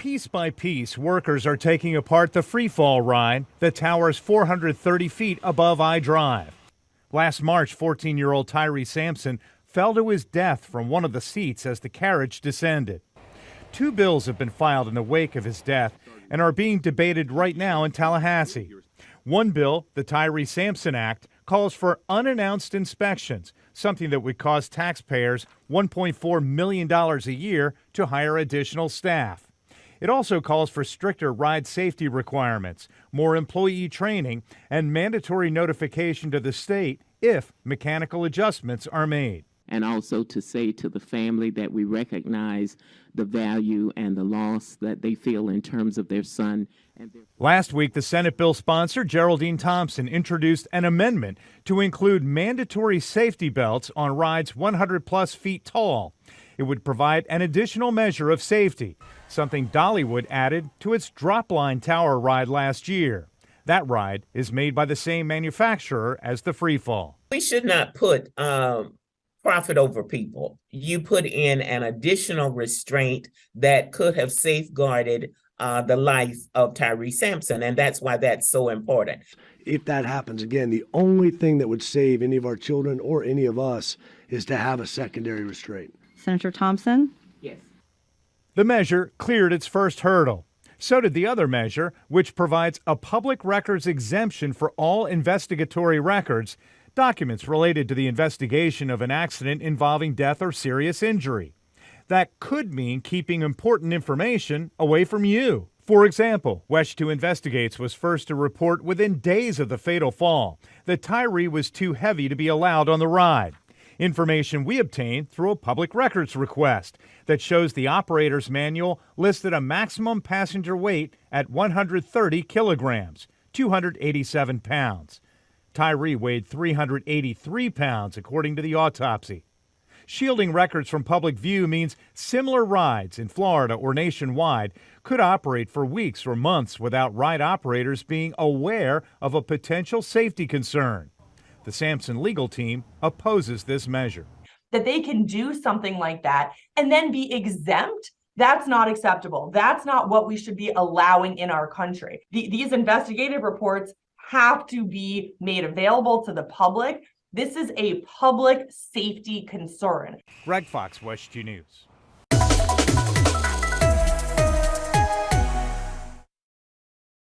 Piece by piece, workers are taking apart the freefall ride that towers 430 feet above I-Drive. Last March, 14-year-old Tyree Sampson fell to his death from one of the seats as the carriage descended. 2 bills have been filed in the wake of his death and are being debated right now in Tallahassee. One bill, the Tyree Sampson Act, calls for unannounced inspections, something that would cost taxpayers $1.4 million a year to hire additional staff. It also calls for stricter ride safety requirements, more employee training, and mandatory notification to the state if mechanical adjustments are made. And also to say to the family that we recognize the value and the loss that they feel in terms of their son. Last week, the Senate bill sponsor, Geraldine Thompson, introduced an amendment to include mandatory safety belts on rides 100-plus feet tall. It would provide an additional measure of safety, something Dollywood added to its Dropline Tower ride last year. That ride is made by the same manufacturer as the Freefall. We should not put profit over people. You put in an additional restraint that could have safeguarded the life of Tyree Sampson, and that's why that's so important. If that happens again, the only thing that would save any of our children or any of us is to have a secondary restraint. Senator Thompson? Yes. The measure cleared its first hurdle. So did the other measure, which provides a public records exemption for all investigatory records, documents related to the investigation of an accident involving death or serious injury. That could mean keeping important information away from you. For example, WESH 2 Investigates was first to report within days of the fatal fall that Tyree was too heavy to be allowed on the ride. Information we obtained through a public records request that shows the operator's manual listed a maximum passenger weight at 130 kilograms, 287 pounds. Tyree weighed 383 pounds, according to the autopsy. Shielding records from public view means similar rides in Florida or nationwide could operate for weeks or months without ride operators being aware of a potential safety concern. The Sampson legal team opposes this measure. That they can do something like that and then be exempt, that's not acceptable. That's not what we should be allowing in our country. These investigative reports have to be made available to the public. This is a public safety concern. Greg Fox, WESH 2 News.